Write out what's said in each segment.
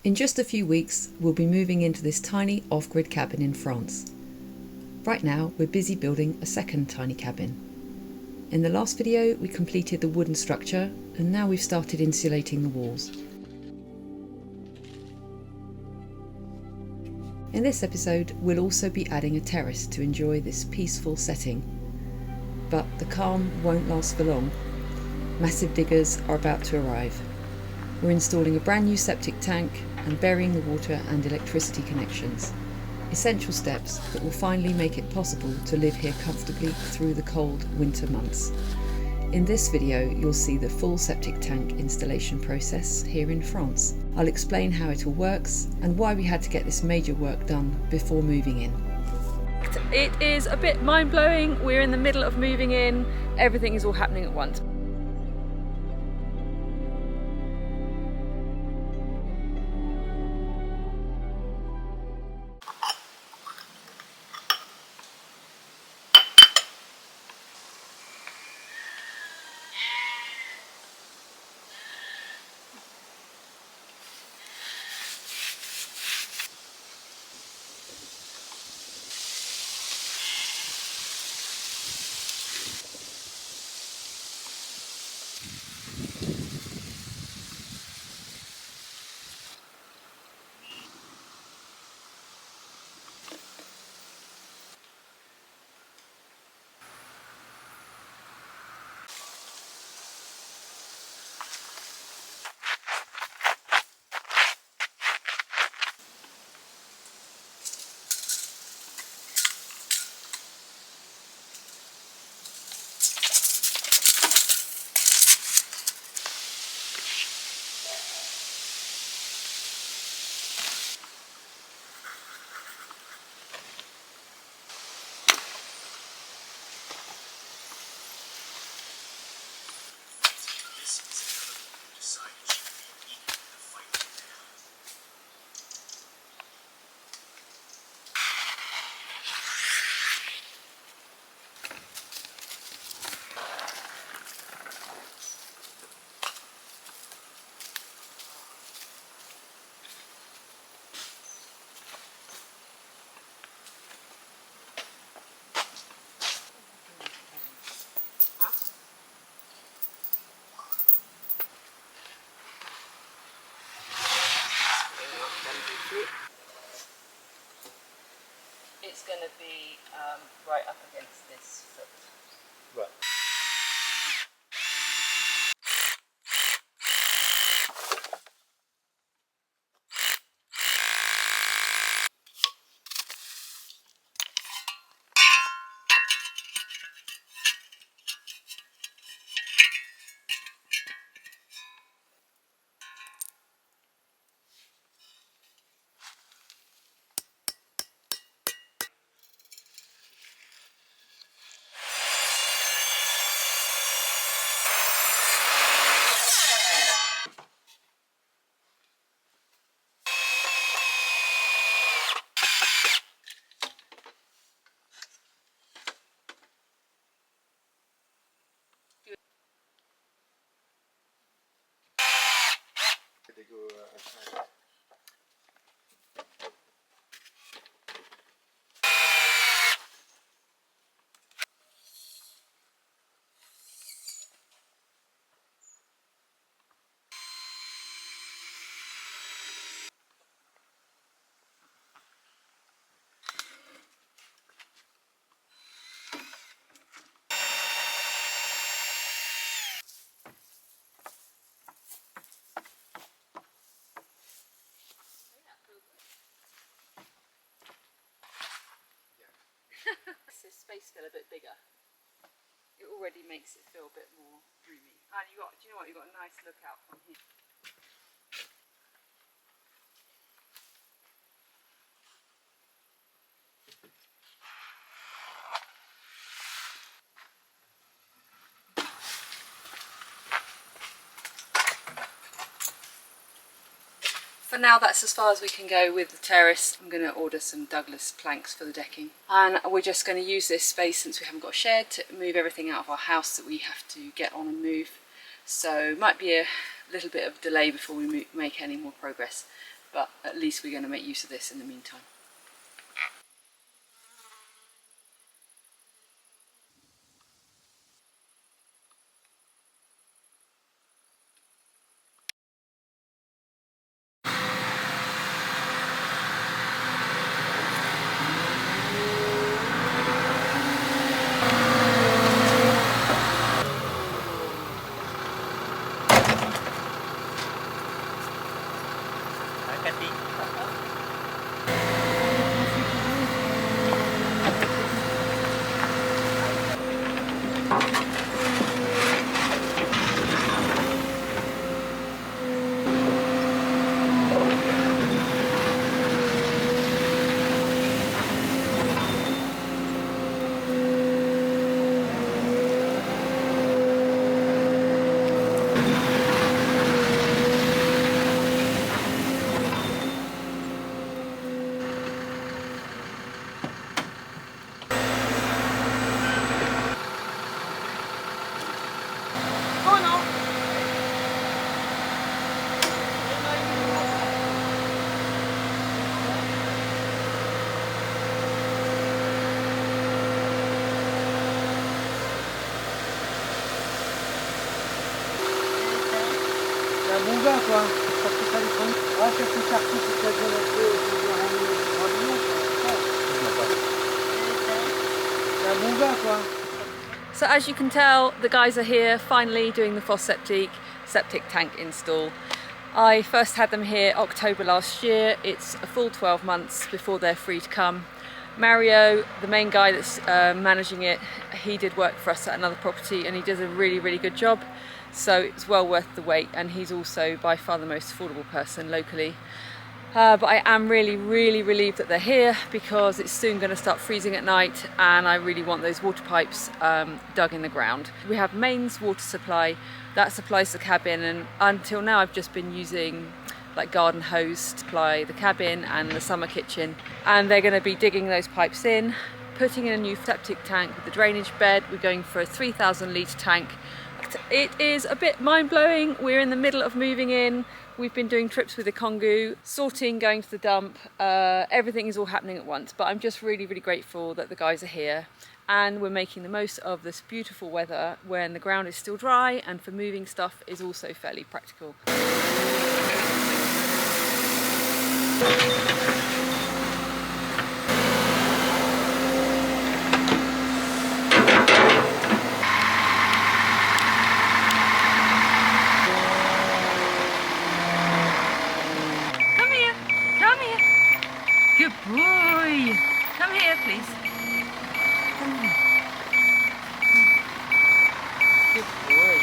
In just a few weeks, we'll be moving into this tiny off-grid cabin in France. Right now, we're busy building a second tiny cabin. In the last video, we completed the wooden structure, and now we've started insulating the walls. In this episode, we'll also be adding a terrace to enjoy this peaceful setting. But the calm won't last for long. Massive diggers are about to arrive. We're installing a brand new septic tank and burying the water and electricity connections. Essential steps that will finally make it possible to live here comfortably through the cold winter months. In this video, you'll see the full septic tank installation process here in France. I'll explain how it all works and why we had to get this major work done before moving in. It is a bit mind-blowing. We're in the middle of moving in. Everything is all happening at once. It's going to be right up against this foot. Right. They go outside. This space feel a bit bigger. It already makes it feel a bit more roomy. And do you know what? You've got a nice look out from here. For now, that's as far as we can go with the terrace. I'm going to order some Douglas planks for the decking. And we're just going to use this space, since we haven't got a shed, to move everything out of our house that we have to get on and move. So it might be a little bit of delay before we make any more progress. but at least we're going to make use of this in the meantime. Bouga quoi, parce que ça les prend. Ah, c'est tout parti, c'est la zone un peu, c'est un Bouga quoi. So as you can tell, the guys are here finally doing the Foss septic tank install. I first had them here October last year. It's a full 12 months before they're free to come. Mario, the main guy that's managing it, he did work for us at another property and he does a really good job. So it's well worth the wait, and he's also by far the most affordable person locally. But I am really relieved that they're here, because it's soon going to start freezing at night and I really want those water pipes dug in the ground. We have mains water supply that supplies the cabin, and until now I've just been using like garden hose to supply the cabin and the summer kitchen, and they're going to be digging those pipes in, putting in a new septic tank with the drainage bed. We're going for a 3,000 litre tank. It is a bit mind-blowing. We're in the middle of moving in. We've been doing trips with the Kongu, sorting, going to the dump. Everything is all happening at once, but I'm just really grateful that the guys are here, and we're making the most of this beautiful weather when the ground is still dry, and for moving stuff is also fairly practical. Good boy! Come here, please. Come here. Good boy.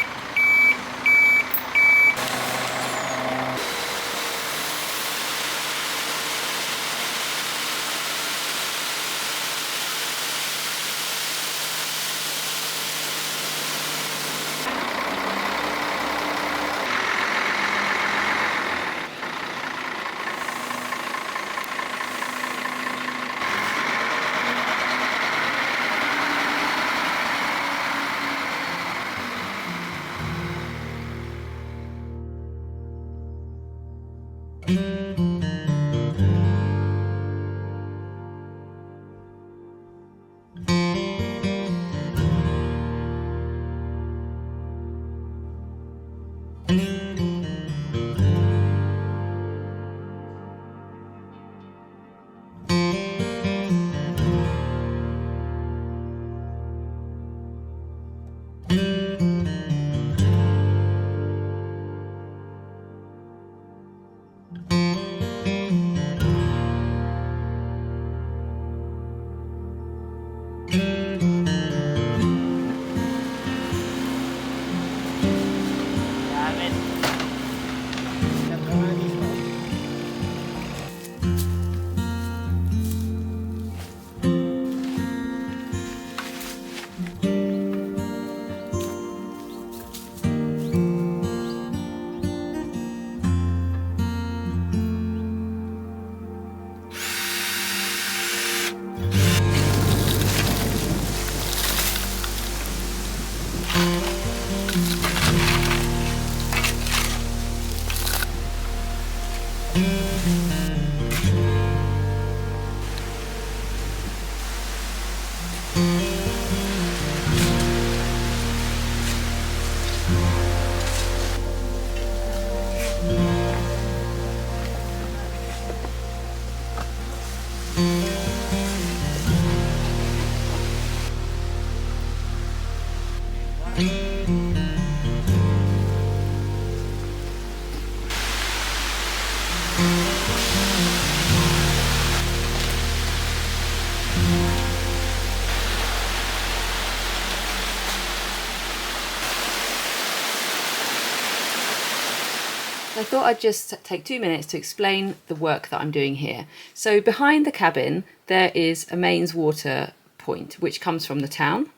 I thought I'd just take 2 minutes to explain the work that I'm doing here. So behind the cabin there is a mains water point which comes from the town,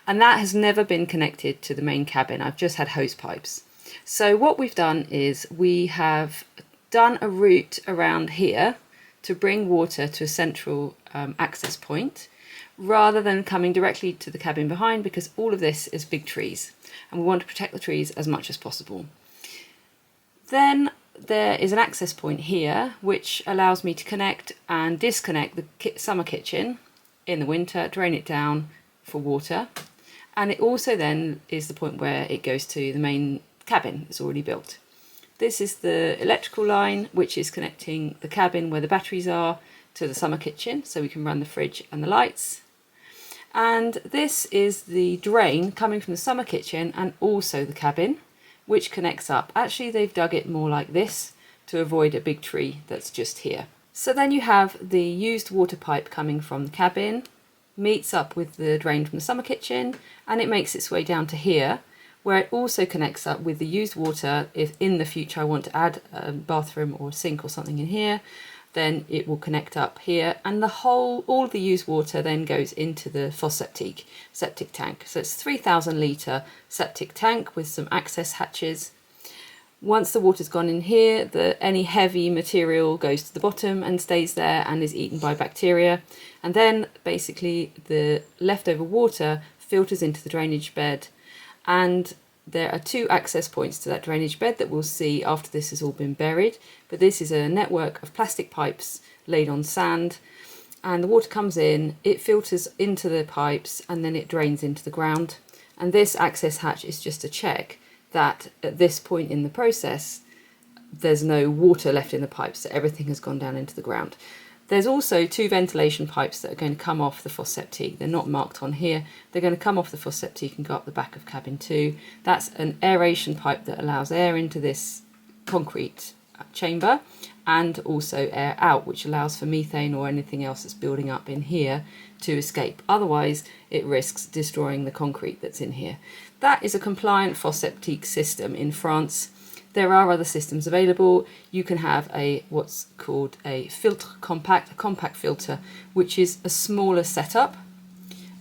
and that has never been connected to the main cabin. I've just had hose pipes. So what we've done is we have done a route around here to bring water to a central access point, rather than coming directly to the cabin behind, because all of this is big trees and we want to protect the trees as much as possible. Then there is an access point here which allows me to connect and disconnect the summer kitchen in the winter, drain it down for water, and it also then is the point where it goes to the main cabin that's already built. This is the electrical line which is connecting the cabin where the batteries are to the summer kitchen, so we can run the fridge and the lights. And this is the drain coming from the summer kitchen and also the cabin, which connects up. Actually, they've dug it more like this to avoid a big tree that's just here. So then you have the used water pipe coming from the cabin, meets up with the drain from the summer kitchen, and it makes its way down to here, where it also connects up with the used water. If in the future I want to add a bathroom or a sink or something in here, then it will connect up here, and all of the used water then goes into the septic tank. So it's a 3,000 litre septic tank with some access hatches. Once the water's gone in here, any heavy material goes to the bottom and stays there and is eaten by bacteria, and then basically the leftover water filters into the drainage bed. And there are 2 access points to that drainage bed that we'll see after this has all been buried. But this is a network of plastic pipes laid on sand, and the water comes in, it filters into the pipes, and then it drains into the ground. And this access hatch is just to check that at this point in the process there's no water left in the pipes, so everything has gone down into the ground. There's also 2 ventilation pipes that are going to come off the septic. They're not marked on here. They're going to come off the septic and go up the back of cabin 2. That's an aeration pipe that allows air into this concrete chamber, and also air out, which allows for methane or anything else that's building up in here to escape. Otherwise, it risks destroying the concrete that's in here. That is a compliant septic system in France. There are other systems available. You can have what's called a compact filter, which is a smaller setup,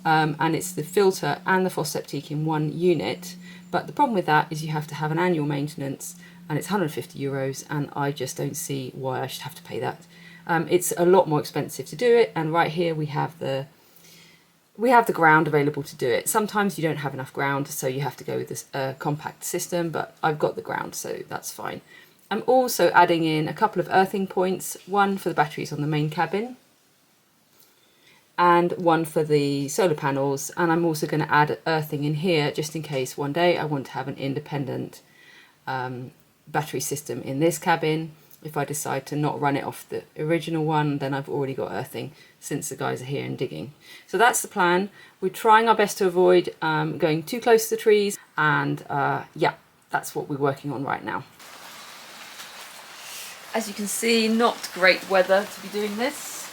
and it's the filter and the septic in one unit. But the problem with that is you have to have an annual maintenance, and it's €150, and I just don't see why I should have to pay that. It's a lot more expensive to do it, and right here we have the ground available to do it. Sometimes you don't have enough ground, so you have to go with this compact system, but I've got the ground, so that's fine. I'm also adding in a couple of earthing points, one for the batteries on the main cabin and one for the solar panels, and I'm also going to add earthing in here just in case one day I want to have an independent battery system in this cabin. If I decide to not run it off the original one, then I've already got earthing since the guys are here and digging. So that's the plan. We're trying our best to avoid going too close to the trees, and yeah, that's what we're working on right now. As you can see, not great weather to be doing this.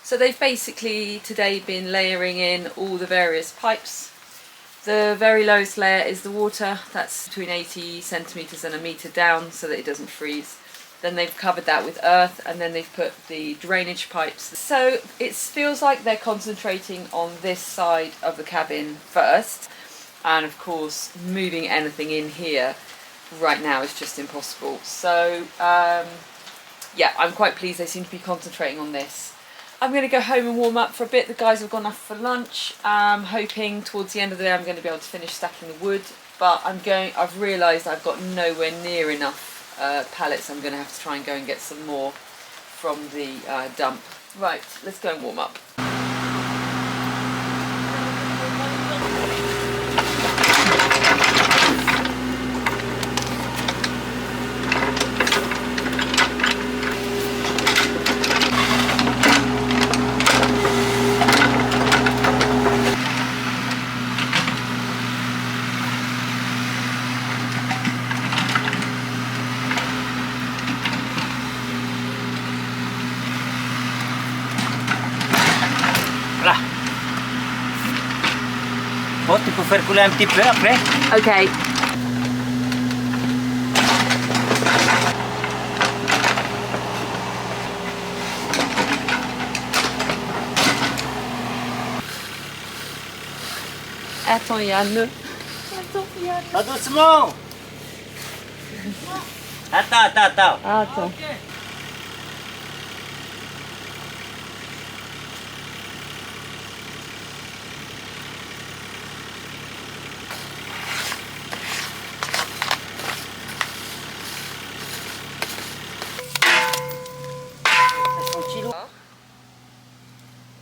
So they've basically today been layering in all the various pipes. The very lowest layer is the water, that's between 80 centimetres and a metre down so that it doesn't freeze. Then they've covered that with earth, and then they've put the drainage pipes. So it feels like they're concentrating on this side of the cabin first, and of course moving anything in here right now is just impossible. So yeah, I'm quite pleased they seem to be concentrating on this. I'm going to go home and warm up for a bit. The guys have gone off for lunch. I'm hoping towards the end of the day I'm going to be able to finish stacking the wood, but I've realised I've got nowhere near enough pallets. I'm going to have to try and go and get some more from the dump. Right, let's go and warm up. Oh, tu peux faire couler un petit peu après. Okay. Attends, il y a un nœud. Pas doucement. Attends. Ah, attends.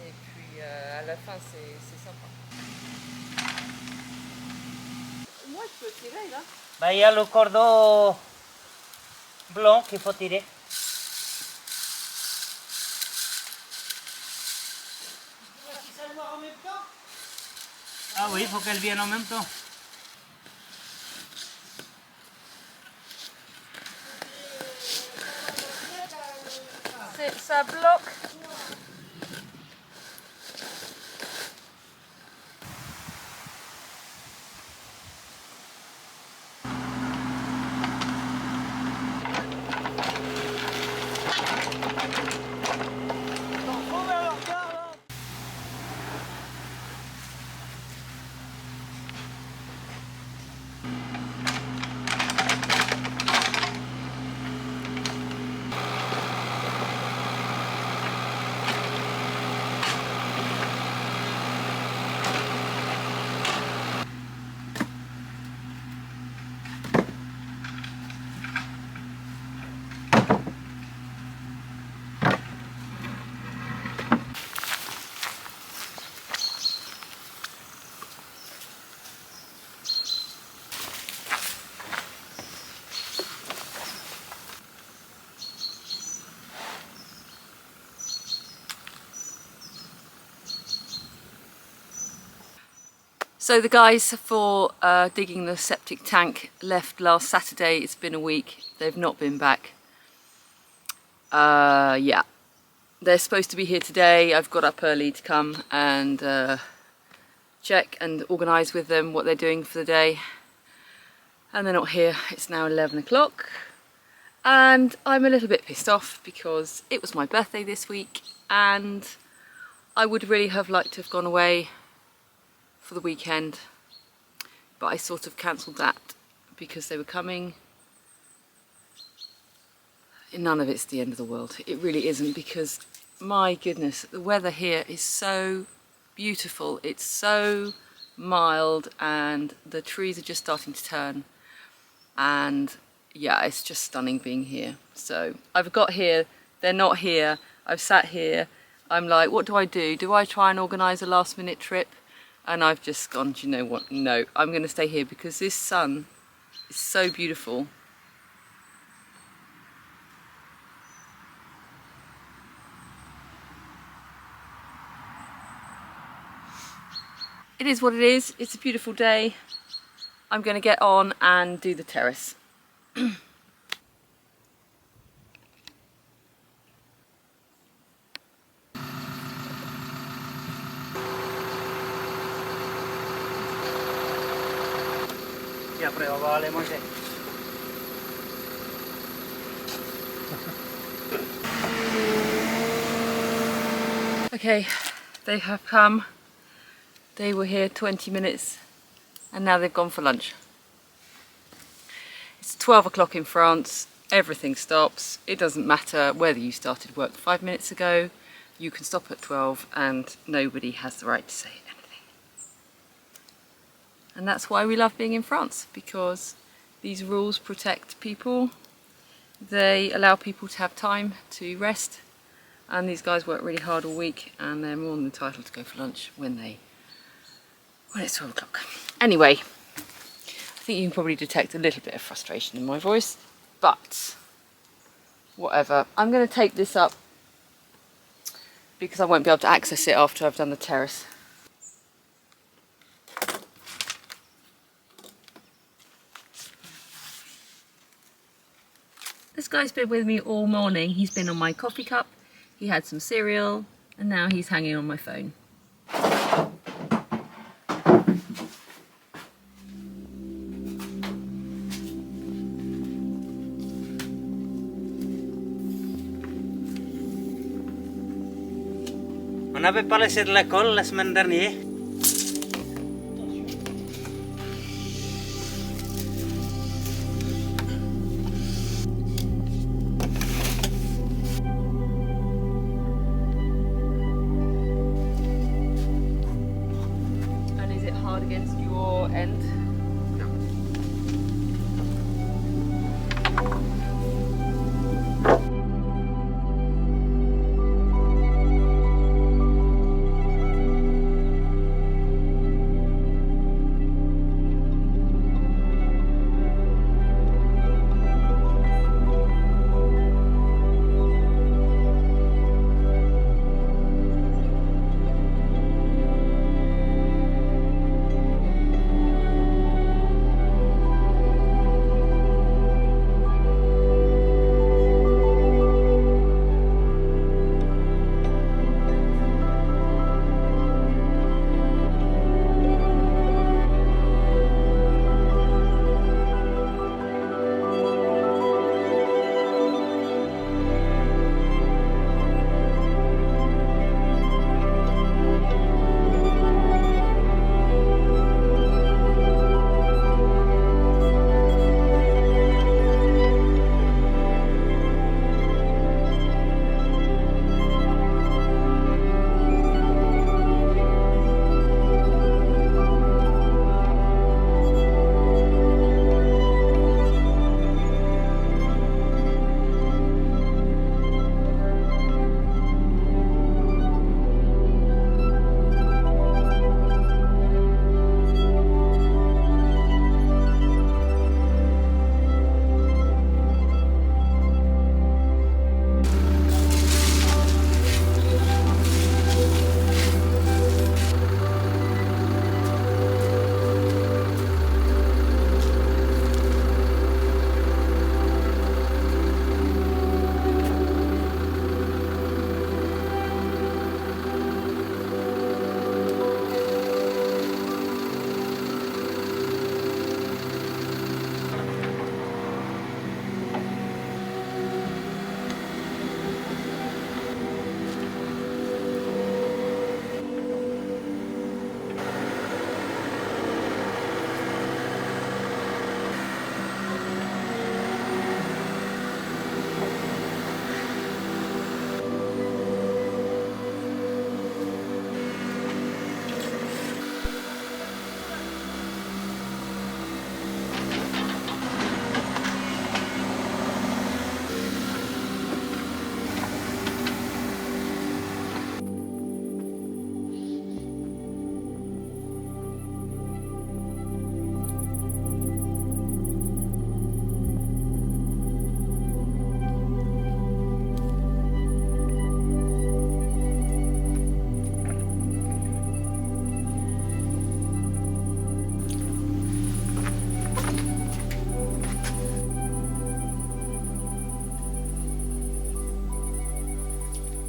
Et puis à la fin, c'est sympa. Moi, je peux tirer là. Bah, il y a le cordon blanc qu'il faut tirer. Ah oui, il faut qu'elle vienne en même temps. Ça bloque. So the guys for digging the septic tank left last Saturday. It's been a week. They've not been back. Yeah, they're supposed to be here today. I've got up early to come and check and organise with them what they're doing for the day. And they're not here. It's now 11 o'clock. And I'm a little bit pissed off because it was my birthday this week and I would really have liked to have gone away for the weekend, but I sort of cancelled that because they were coming. None of it's the end of the world. It really isn't, because my goodness, the weather here is so beautiful. It's so mild and the trees are just starting to turn, and yeah, it's just stunning being here. So I've got here, they're not here, I've sat here, I'm like, what do? Do I try and organise a last minute trip? And I've just gone, do you know what? No, I'm going to stay here because this sun is so beautiful. It is what it is. It's a beautiful day. I'm going to get on and do the terrace. Y après, on va aller manger. Okay, they have come. They were here 20 minutes and now they've gone for lunch. It's 12 o'clock in France. Everything stops. It doesn't matter whether you started work 5 minutes ago. You can stop at 12 and nobody has the right to say anything. And that's why we love being in France, because these rules protect people. They allow people to have time to rest, and these guys work really hard all week and they're more than entitled to go for lunch when it's 12 o'clock. Anyway, I think you can probably detect a little bit of frustration in my voice, but whatever. I'm going to take this up because I won't be able to access it after I've done the terrace. This guy's been with me all morning. He's been on my coffee cup, he had some cereal, and now he's hanging on my phone. On n'avait pas laissé de l'école la semaine dernière. end.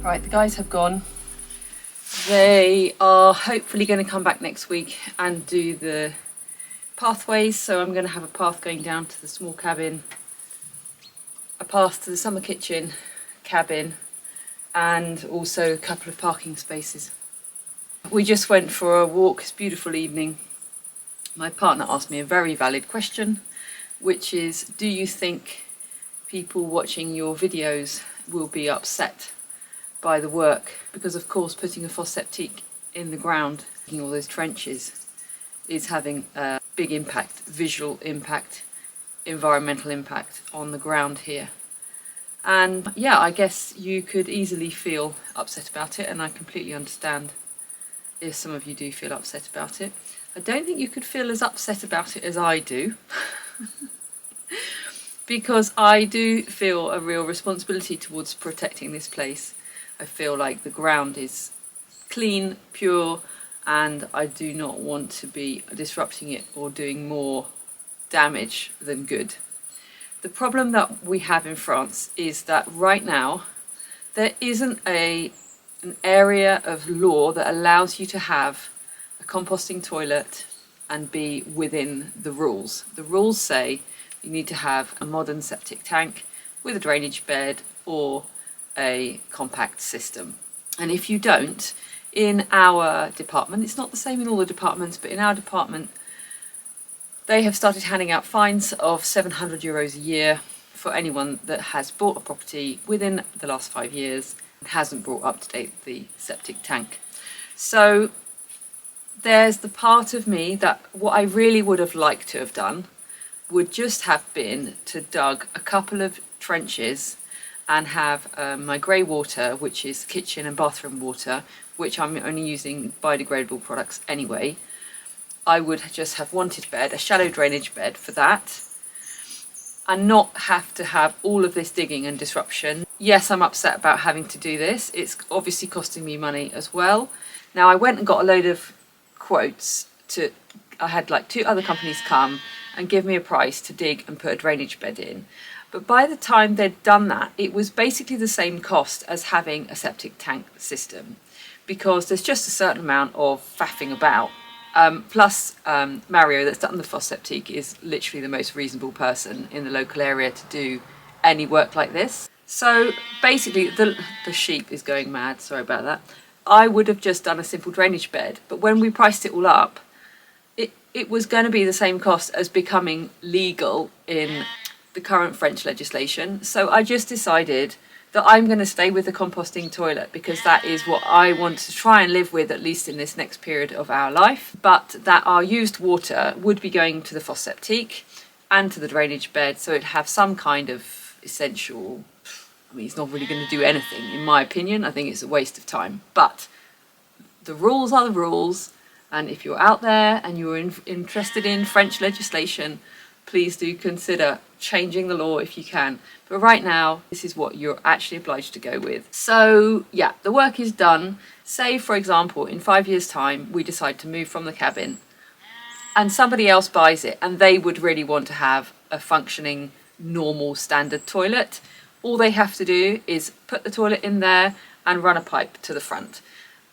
Right, the guys have gone. They are hopefully going to come back next week and do the pathways. So I'm going to have a path going down to the small cabin, a path to the summer kitchen cabin, and also a couple of parking spaces. We just went for a walk. It's a beautiful evening. My partner asked me a very valid question, which is, do you think people watching your videos will be upset by the work? Because of course putting a septic in the ground, making all those trenches, is having a big impact, visual impact, environmental impact on the ground here. And yeah, I guess you could easily feel upset about it, and I completely understand if some of you do feel upset about it. I don't think you could feel as upset about it as I do because I do feel a real responsibility towards protecting this place. I feel like the ground is clean, pure, and I do not want to be disrupting it or doing more damage than good. The problem that we have in France is that right now there isn't an area of law that allows you to have a composting toilet and be within the rules. The rules say you need to have a modern septic tank with a drainage bed or a compact system. And if you don't, in our department, it's not the same in all the departments, but in our department they have started handing out fines of €700 a year for anyone that has bought a property within the last 5 years and hasn't brought up to date the septic tank. So there's the part of me that what I really would have liked to have done would just have been to dug a couple of trenches and have my grey water, which is kitchen and bathroom water, which I'm only using biodegradable products anyway. I would just have wanted a shallow drainage bed for that, and not have to have all of this digging and disruption. Yes, I'm upset about having to do this. It's obviously costing me money as well. Now, I went and got a load of quotes I had like 2 other companies come and give me a price to dig and put a drainage bed in. But by the time they'd done that, it was basically the same cost as having a septic tank system, because there's just a certain amount of faffing about. Plus, Mario, that's done the Foss Septic, is literally the most reasonable person in the local area to do any work like this. So basically, the sheep is going mad, sorry about that. I would have just done a simple drainage bed, but when we priced it all up, it was going to be the same cost as becoming legal in the current French legislation. So I just decided that I'm going to stay with the composting toilet, because that is what I want to try and live with, at least in this next period of our life. But that our used water would be going to the Foss Septic and to the drainage bed, so it'd have some kind of essential. I mean, it's not really going to do anything, in my opinion. I think it's a waste of time. But the rules are the rules, and if you're out there and you're interested in French legislation, please do consider changing the law if you can. But right now, this is what you're actually obliged to go with. So yeah, the work is done. Say, for example, in 5 years' time, we decide to move from the cabin and somebody else buys it and they would really want to have a functioning, normal, standard toilet. All they have to do is put the toilet in there and run a pipe to the front.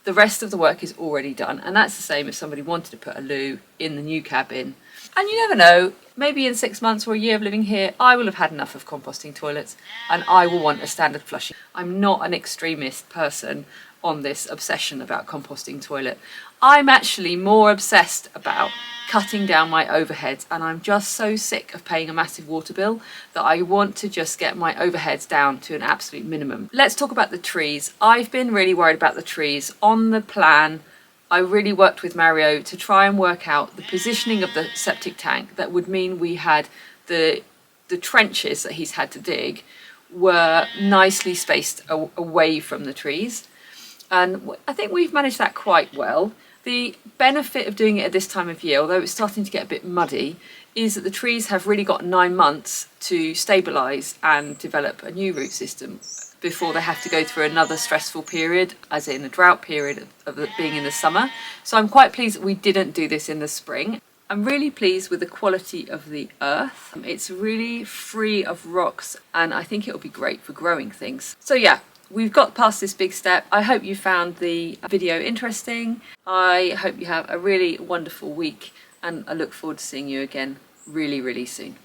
The rest of the work is already done, and that's the same if somebody wanted to put a loo in the new cabin. And you never know, maybe in 6 months or a year of living here, I will have had enough of composting toilets and I will want a standard flushing. I'm not an extremist person on this obsession about composting toilet. I'm actually more obsessed about cutting down my overheads, and I'm just so sick of paying a massive water bill that I want to just get my overheads down to an absolute minimum. Let's talk about the trees. I've been really worried about the trees. On the plan, I really worked with Mario to try and work out the positioning of the septic tank that would mean we had the trenches that he's had to dig were nicely spaced away from the trees. And I think we've managed that quite well. The benefit of doing it at this time of year, although it's starting to get a bit muddy, is that the trees have really got 9 months to stabilise and develop a new root system before they have to go through another stressful period, as in a drought period of it being in the summer. So I'm quite pleased that we didn't do this in the spring. I'm really pleased with the quality of the earth. It's really free of rocks, and I think it'll be great for growing things. So yeah, we've got past this big step. I hope you found the video interesting. I hope you have a really wonderful week, and I look forward to seeing you again really, really soon.